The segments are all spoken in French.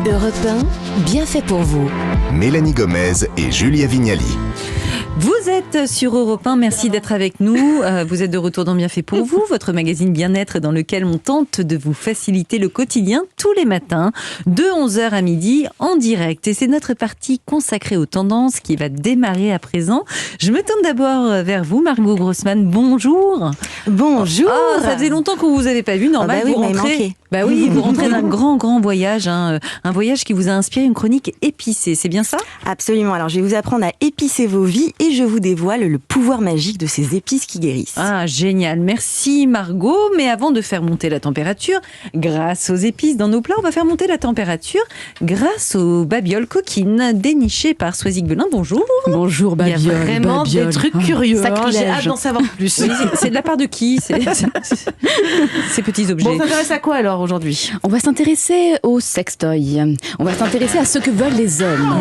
Europe 1, bien fait pour vous. Mélanie Gomez et Julia Vignali. Vous êtes sur Europe 1, merci d'être avec nous. Vous êtes de retour dans Bien fait pour vous, votre magazine bien-être dans lequel on tente de vous faciliter le quotidien tous les matins, de 11h à midi en direct. Et c'est notre partie consacrée aux tendances qui va démarrer à présent. Je me tourne d'abord vers vous, Margot Grossman. Bonjour. Bonjour. Ah, ça faisait longtemps qu'on vous avait pas vu. Normal, bah oui, vous rentrez. Bah oui, vous rentrez d'un grand voyage, un voyage qui vous a inspiré une chronique épicée. C'est bien ça ? Absolument. Alors, je vais vous apprendre à épicer vos vies et je vous dévoile le pouvoir magique de ces épices qui guérissent. Ah, génial. Merci Margot. Mais avant de faire monter la température, grâce aux épices dans nos plats, on va faire monter la température grâce aux babioles coquines dénichées par Soisig Belin. Bonjour. Bonjour babioles. Il y a vraiment des trucs curieux. J'ai hâte d'en savoir plus. Oui, c'est de la part de qui ces petits objets? Bon, on s'intéresse à quoi alors aujourd'hui? On va s'intéresser aux sextoys. On va s'intéresser à ce que veulent les hommes.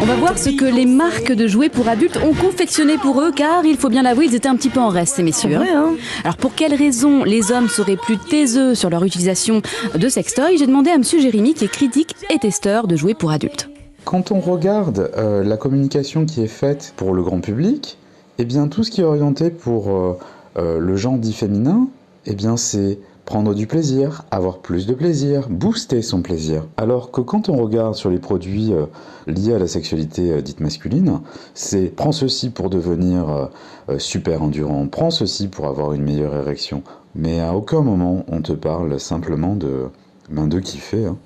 On va voir ce que les marques de jouets pour adultes ont confectionné pour eux, car il faut bien l'avouer, ils étaient un petit peu en reste, ces messieurs. C'est vrai, hein. Alors pour quelles raisons les hommes seraient plus taiseux sur leur utilisation de sextoys? J'ai demandé à monsieur Jérémy, qui est critique et testeur de jouets pour adultes. Quand on regarde la communication qui est faite pour le grand public, eh bien tout ce qui est orienté pour le genre dit féminin, eh bien c'est prendre du plaisir, avoir plus de plaisir, booster son plaisir. Alors que quand on regarde sur les produits liés à la sexualité dite masculine, c'est prends ceci pour devenir super endurant, prends ceci pour avoir une meilleure érection. Mais à aucun moment on te parle simplement de kiffer. Hein.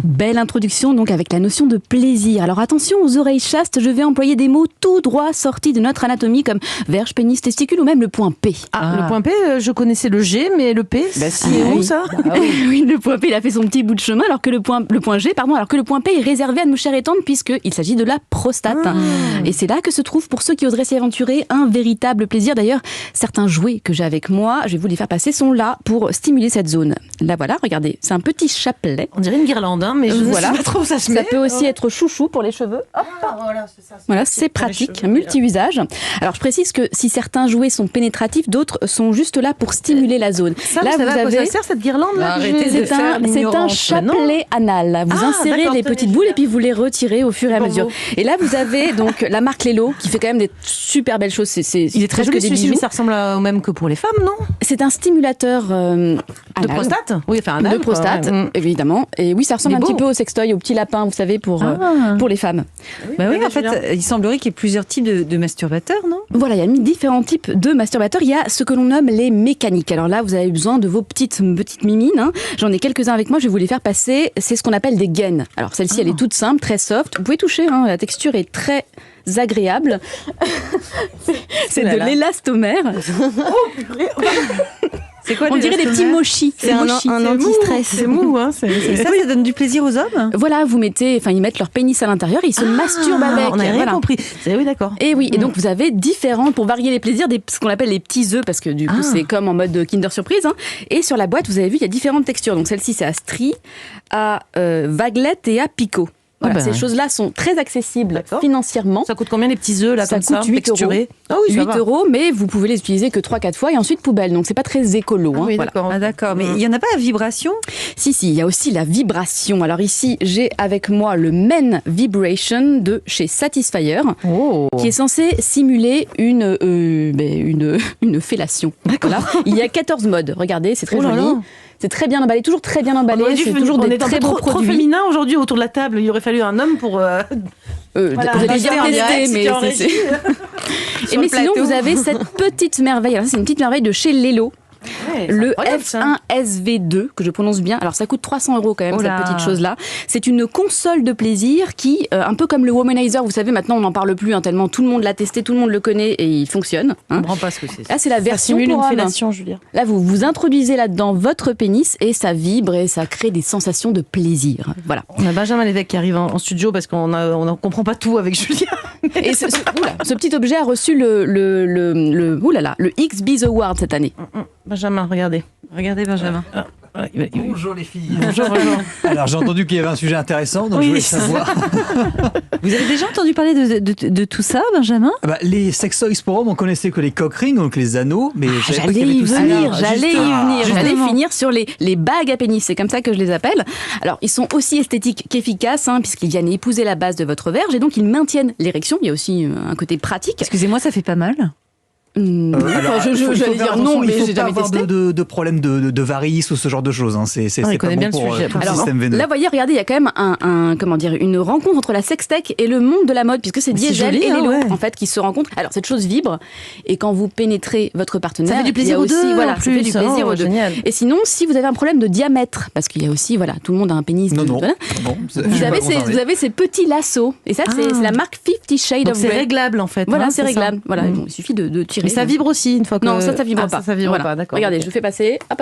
Belle introduction donc avec la notion de plaisir. Alors attention aux oreilles chastes, je vais employer des mots tout droit sortis de notre anatomie comme verge, pénis, testicule ou même le point P. Le point P, je connaissais le G, mais le P, c'est où ça? Oui, le point P, il a fait son petit bout de chemin, alors que le point G, alors que le point P est réservé à nos chairs et tendres puisqu'il s'agit de la prostate. Et c'est là que se trouve, pour ceux qui oseraient s'y aventurer, un véritable plaisir. D'ailleurs, certains jouets que j'ai avec moi, je vais vous les faire passer, sont là pour stimuler cette zone. Là voilà, regardez, c'est un petit chapelet. On dirait une guirlande, hein, mais je ne sais pas trop où ça se met. Ça peut aussi être chouchou pour les cheveux. Voilà, c'est ça. Voilà, c'est pratique, multi-usage. Alors, je précise que si certains jouets sont pénétratifs, d'autres sont juste là pour stimuler la zone. Ça, là, vous savez vous à quoi avez... ça sert, cette guirlande là? C'est un chapelet anal. Vous insérez les petites boules et puis vous les retirez au fur et à mesure. Et là, vous avez donc la marque Lelo qui fait quand même des super belles choses. Il est très joli celui-ci, mais ça ressemble au même que pour les femmes, non? C'est un stimulateur de prostate? Oui, enfin anal. De prostate, évidemment. Et oui, ça ressemble un petit peu au sextoy, au petit lapin, vous savez, pour les femmes. Oui, en fait, il semblerait qu'il y ait plusieurs types de masturbateurs, non? Voilà, il y a différents types de masturbateurs. Il y a ce que l'on nomme les mécaniques. Alors là, vous avez besoin de vos petites mimines. Hein. J'en ai quelques-uns avec moi, je vais vous les faire passer. C'est ce qu'on appelle des gaines. Alors celle-ci, elle est toute simple, très soft. Vous pouvez toucher, hein, la texture est très agréable. C'est de l'élastomère. C'est quoi? On dirait des petits mochis. C'est un anti-stress. C'est mou, hein. Et ça donne du plaisir aux hommes? Voilà, ils mettent leur pénis à l'intérieur et ils se masturbent avec. On n'a rien compris. Oui, d'accord. Et oui, et donc vous avez différents, pour varier les plaisirs, ce qu'on appelle les petits œufs, parce que du coup c'est comme en mode Kinder Surprise. Hein. Et sur la boîte, vous avez vu, il y a différentes textures. Donc celle-ci, c'est à strie, à vaguelette et à picot. Voilà, ces choses-là sont très accessibles financièrement. Ça coûte combien les petits œufs là, ça comme ça, coûte 8 texturés? €. 8 €, mais vous pouvez les utiliser que 3-4 fois et ensuite poubelle. Donc c'est pas très écolo. Ah, oui, voilà. D'accord. Mais il y en a pas à vibration? Si, il y a aussi la vibration. Alors ici, j'ai avec moi le Men Vibration de chez Satisfyer, qui est censé simuler une fellation. Voilà. Il y a 14 modes. Regardez, c'est très joli. C'est très bien emballé, toujours très bien emballé. C'est toujours des très beaux produits. Trop féminin aujourd'hui autour de la table. Il aurait fallu un homme pour. Vous avez bien testé, mais mais sinon vous avez cette petite merveille. Alors c'est une petite merveille de chez Lelo. Le F1SV2, que je prononce bien. Alors ça coûte 300 € quand même, cette petite chose-là. C'est une console de plaisir qui, un peu comme le Womanizer, vous savez, maintenant on n'en parle plus, hein, tellement tout le monde l'a testé, tout le monde le connaît et il fonctionne. Hein. Je ne comprends pas ce que c'est. Là, c'est la version simule pour une homme. fellation, je veux dire. Là, vous introduisez là-dedans votre pénis et ça vibre et ça crée des sensations de plaisir. Voilà. On a Benjamin Lévesque qui arrive en studio parce qu'on ne comprend pas tout avec Julia. Et ce petit objet a reçu le XBiz Award cette année. Benjamin, regardez. Regardez Benjamin. Bonjour les filles. Bonjour. Alors j'ai entendu qu'il y avait un sujet intéressant, donc je voulais savoir. Vous avez déjà entendu parler de tout ça, Benjamin ? Les sex toys pour hommes, on connaissait que les cock rings, donc les anneaux, mais J'allais y venir. J'allais finir sur les bagues à pénis, c'est comme ça que je les appelle. Alors, ils sont aussi esthétiques qu'efficaces, puisqu'ils viennent épouser la base de votre verge et donc ils maintiennent l'érection. Il y a aussi un côté pratique. Excusez-moi, ça fait pas mal ? J'allais dire non, mais j'ai jamais testé. Il faut pas avoir de problème de varices ou ce genre de choses. C'est il pas connaît bon bien pour le sujet. tout le système veineux. Là, vous voyez, regardez, il y a quand même une rencontre entre la sextech et le monde de la mode, puisque c'est Diesel et Lelo, en fait, qui se rencontrent. Alors, cette chose vibre, et quand vous pénétrez votre partenaire, ça fait du plaisir aux deux. Voilà, ça fait du plaisir aux deux. Génial. Et sinon, si vous avez un problème de diamètre, parce qu'il y a aussi, voilà, tout le monde a un pénis. Non. Vous avez ces petits lassos. Et ça, c'est la marque 50 Shades of C'est Grey. réglable, en fait. Voilà, c'est réglable. Voilà, il suffit de tirer. Mais ça vibre aussi. Non, ça vibre pas. Ça vibre pas, d'accord. Regardez, je fais passer. Hop.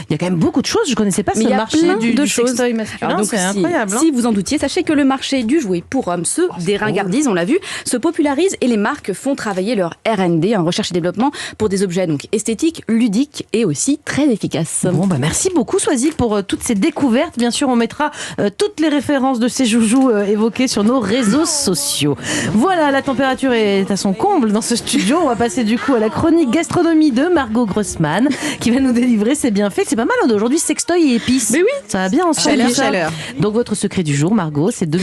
Il y a quand même beaucoup de choses. Je connaissais pas ce marché du sextoy masculin. Alors donc, c'est incroyable. Si vous en doutiez, sachez que le marché du jouet pour hommes, des ringardises, on l'a vu, se popularise et les marques font travailler leur R&D, recherche et développement, pour des objets donc esthétiques, ludiques et aussi très efficaces. Bon, merci beaucoup, Soisy, pour toutes ces découvertes. Bien sûr, on mettra toutes les références de ces joujoux évoqués sur nos réseaux sociaux. Voilà, la température est à son comble dans ce studio. On va passer du coup à la chronique gastronomie de Margot Grossman, qui va nous délivrer ses bienfaits. C'est pas mal aujourd'hui, sextoy et épices. Mais oui, ça va bien ensemble. Chaleur. Donc votre secret du jour, Margot, c'est de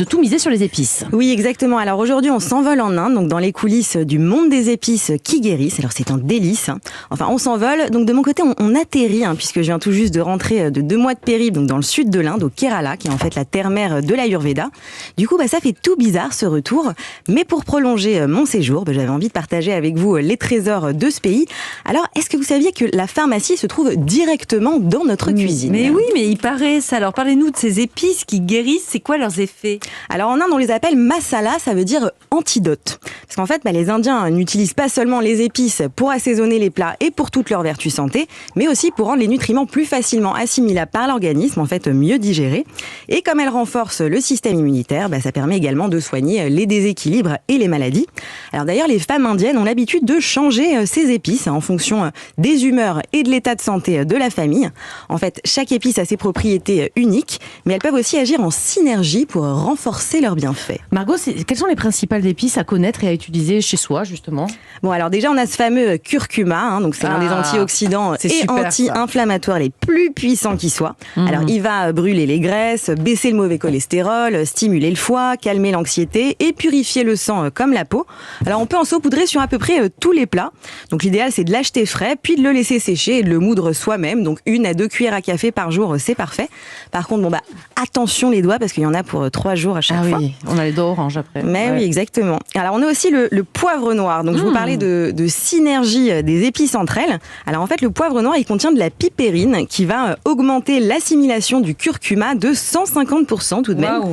tout miser sur les épices. Oui, exactement. Alors aujourd'hui, on s'envole en Inde, donc dans les coulisses du monde des épices qui guérissent. Alors c'est un délice. Enfin, on s'envole. Donc de mon côté, on atterrit, puisque je viens tout juste de rentrer de 2 mois de périple, donc dans le sud de l'Inde, au Kerala, qui est en fait la terre-mère de l'Ayurveda. Du coup, ça fait tout bizarre ce retour. Mais pour prolonger mon séjour, j'avais envie de partager avec vous les trésors de ce pays. Alors, est-ce que vous saviez que la pharmacie se trouve directement dans notre cuisine ? Mais oui, mais il paraît ça. Alors, parlez-nous de ces épices qui guérissent. C'est quoi leurs effets ? Alors, en Inde, on les appelle masala, ça veut dire antidote. Parce qu'en fait, les Indiens n'utilisent pas seulement les épices pour assaisonner les plats et pour toutes leurs vertus santé, mais aussi pour rendre les nutriments plus facilement assimilables par l'organisme, en fait, mieux digérés. Et comme elles renforcent le système immunitaire, ça permet également de soigner les déséquilibres et les maladies. Alors d'ailleurs, les femmes indiennes ont l'habitude de changer ces épices en fonction des humeurs et de l'état de santé de la famille. En fait, chaque épice a ses propriétés uniques, mais elles peuvent aussi agir en synergie pour renforcer leurs bienfaits. Margot, quelles sont les principales épices à connaître et à utiliser chez soi, justement ? Bon, alors déjà, on a ce fameux curcuma, donc c'est l'un des antioxydants et anti-inflammatoires les plus puissants qui soient. Alors, il va brûler les graisses, baisser le mauvais cholestérol, stimuler le foie, calmer l'anxiété et purifier le sang comme la peau. Alors, on peut en saupoudrer sur à peu près tous les plats. Donc, l'idéal, c'est de l'acheter frais, puis de le laisser sécher et de le moudre soi-même. Donc, 1 à 2 cuillères à café par jour, c'est parfait. Par contre, attention les doigts, parce qu'il y en a pour 3 jours à chaque fois. Oui, on a les doigts orange après. Mais oui, exactement. Alors, on a aussi le poivre noir. Donc, je vous parlais de synergie des épices entre elles. Alors, en fait, le poivre noir, il contient de la pipérine qui va augmenter l'assimilation du curcuma de 150% tout de même. Wow.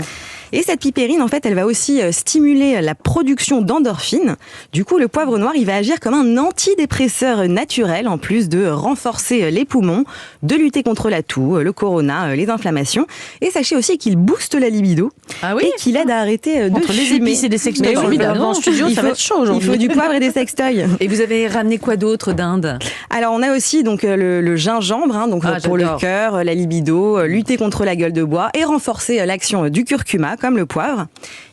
Et cette pipérine, en fait, elle va aussi stimuler la production d'endorphines. Du coup, le poivre noir, il va agir comme un antidépresseur naturel, en plus de renforcer les poumons, de lutter contre la toux, le corona, les inflammations. Et sachez aussi qu'il booste la libido et qu'il aide à arrêter de Entre fumer. les épices et des sextoys, dans le studio, ça va être chaud aujourd'hui. Il faut du poivre et des sextoys. Et vous avez ramené quoi d'autre d'Inde ? Alors, on a aussi donc le gingembre, donc pour le cœur, la libido, lutter contre la gueule de bois et renforcer l'action du curcuma, comme le poivre.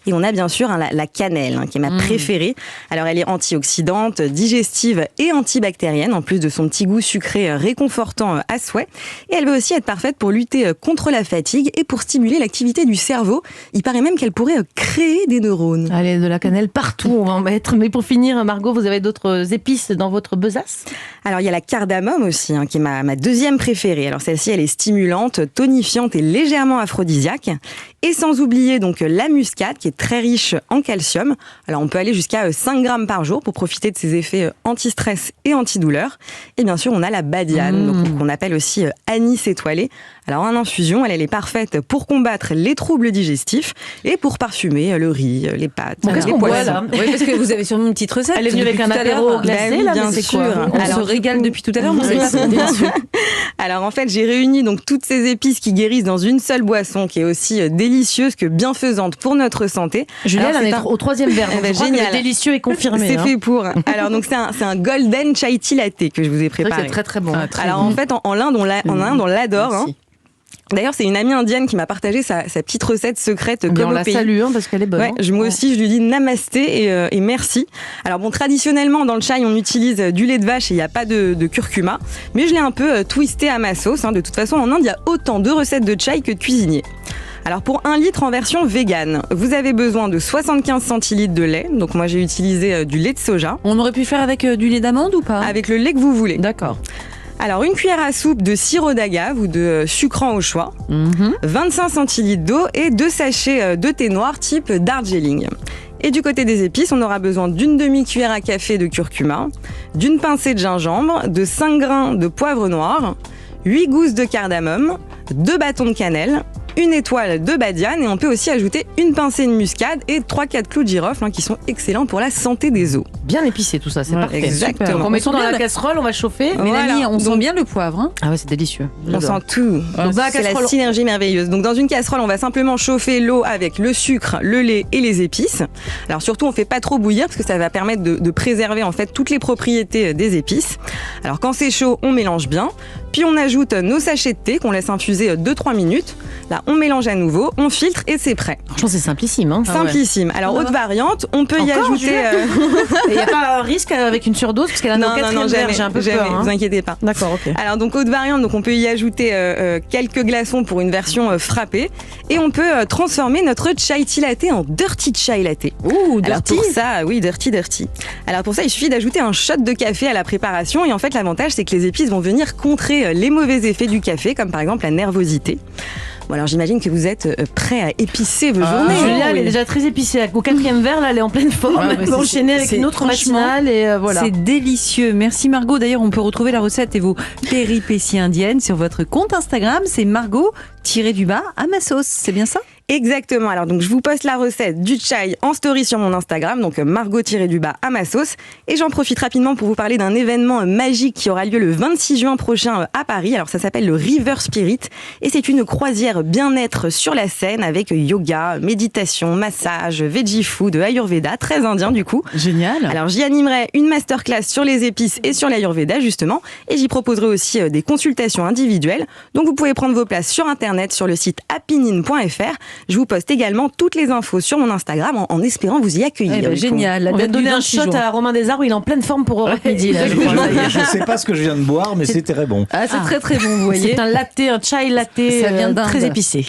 Et on a bien sûr la cannelle, qui est ma préférée. Alors, elle est antioxydante, digestive et antibactérienne, en plus de son petit goût sucré réconfortant à souhait. Et elle va aussi être parfaite pour lutter contre la fatigue et pour stimuler l'activité du cerveau. Il paraît même qu'elle pourrait créer des neurones. Allez, de la cannelle partout, on va en mettre. Mais pour finir, Margot, vous avez d'autres épices dans votre besace ? Alors, il y a la cardamome aussi, qui est ma deuxième préférée. Alors, celle-ci, elle est stimulante, tonifiante et légèrement aphrodisiaque. Et sans oublier donc la muscade, qui est très riche en calcium. Alors, on peut aller jusqu'à 5 grammes par jour pour profiter de ses effets anti-stress et anti-douleur. Et bien sûr, on a la badiane, donc, qu'on appelle aussi anis étoilé. Alors, en infusion, elle est parfaite pour combattre les troubles digestifs et pour parfumer le riz, les pâtes, les poissons. Oui, parce que vous avez sûrement une petite recette. Elle est venue avec un apéro glacé, là, bien mais c'est sûr. quoi ? On se régale depuis tout à l'heure. Bien sûr. Alors, en fait, j'ai réuni donc toutes ces épices qui guérissent dans une seule boisson qui est aussi délicieuse que bien bienfaisante pour notre santé. Juliette, on est au 3e verre. Eh ben, je crois génial. que le délicieux est confirmé. C'est fait pour. Alors donc c'est un golden chai tea latte que je vous ai préparé. C'est très très bon. Alors en fait en Inde on l'adore. Hein. D'ailleurs, c'est une amie indienne qui m'a partagé sa petite recette secrète comme on au la pays. salue parce qu'elle est bonne. Ouais, moi aussi, je lui dis namasté et merci. Alors bon, traditionnellement, dans le chai, on utilise du lait de vache et il n'y a pas de curcuma. Mais je l'ai un peu twisté à ma sauce. Hein. De toute façon, en Inde, il y a autant de recettes de chai que de cuisiniers. Alors pour 1 litre en version végane, vous avez besoin de 75 centilitres de lait. Donc moi, j'ai utilisé du lait de soja. On aurait pu faire avec du lait d'amande ou pas? Avec le lait que vous voulez. D'accord. Alors, une cuillère à soupe de sirop d'agave ou de sucrant au choix, 25 centilitres d'eau et 2 sachets de thé noir type Darjeeling. Et du côté des épices, on aura besoin d'une demi-cuillère à café de curcuma, d'une pincée de gingembre, de 5 grains de poivre noir, 8 gousses de cardamome, 2 bâtons de cannelle, une étoile de badiane et on peut aussi ajouter une pincée de muscade et 3-4 clous de girofle qui sont excellents pour la santé des os. Bien épicé tout ça, c'est parfait. Exactement. On met tout dans la casserole, on va chauffer. Mélanie, on sent bien le poivre. Hein. Ah ouais, c'est délicieux. On sent tout. Donc c'est la synergie merveilleuse. Donc dans une casserole, on va simplement chauffer l'eau avec le sucre, le lait et les épices. Alors surtout, on fait pas trop bouillir parce que ça va permettre de préserver en fait toutes les propriétés des épices. Alors quand c'est chaud, on mélange bien. Puis on ajoute nos sachets de thé qu'on laisse infuser 2-3 minutes. Là, on mélange à nouveau, on filtre et c'est prêt. Franchement, c'est simplissime. Hein. Simplissime. Alors, autre variante, on peut y ajouter... Il n'y a pas un risque avec une surdose parce qu'elle a nos 4e verre, j'ai un peu peur. Vous inquiétez pas. D'accord, ok. Alors, donc, autre variante, donc on peut y ajouter quelques glaçons pour une version frappée. Et on peut transformer notre chai tea latte en dirty chai latte. Ouh, Alors, dirty. pour ça, oui, dirty. Alors, pour ça, il suffit d'ajouter un shot de café à la préparation. Et en fait, l'avantage, c'est que les épices vont venir contrer les mauvais effets du café, comme par exemple la nervosité. Bon, alors j'imagine que vous êtes prêts à épicer vos journées. Julia, elle est déjà très épicée. Au 4e verre, là, elle est en pleine forme. Elle peut enchaîner avec une autre matinale et voilà. C'est délicieux. Merci Margot. D'ailleurs, on peut retrouver la recette et vos péripéties indiennes sur votre compte Instagram. C'est Margot-du-bas à ma sauce. C'est bien ça? Exactement. Alors donc je vous poste la recette du chai en story sur mon Instagram, donc Margot-du-bas à ma sauce. Et j'en profite rapidement pour vous parler d'un événement magique qui aura lieu le 26 juin prochain à Paris. Alors ça s'appelle le River Spirit et c'est une croisière bien-être sur la Seine avec yoga, méditation, massage, veggie food, ayurveda, très indien du coup. Génial. Alors j'y animerai une masterclass sur les épices et sur l'ayurveda justement et j'y proposerai aussi des consultations individuelles. Donc vous pouvez prendre vos places sur internet sur le site apinine.fr. Je vous poste également toutes les infos sur mon Instagram en espérant vous y accueillir. Génial. On vient de donner un shot à Romain Desarbres, il est en pleine forme pour Europe Midi. Là, je sais pas ce que je viens de boire, mais c'est très bon. Ah, c'est très très bon, vous voyez. C'est un latte, un chai latte Ça vient très épicé.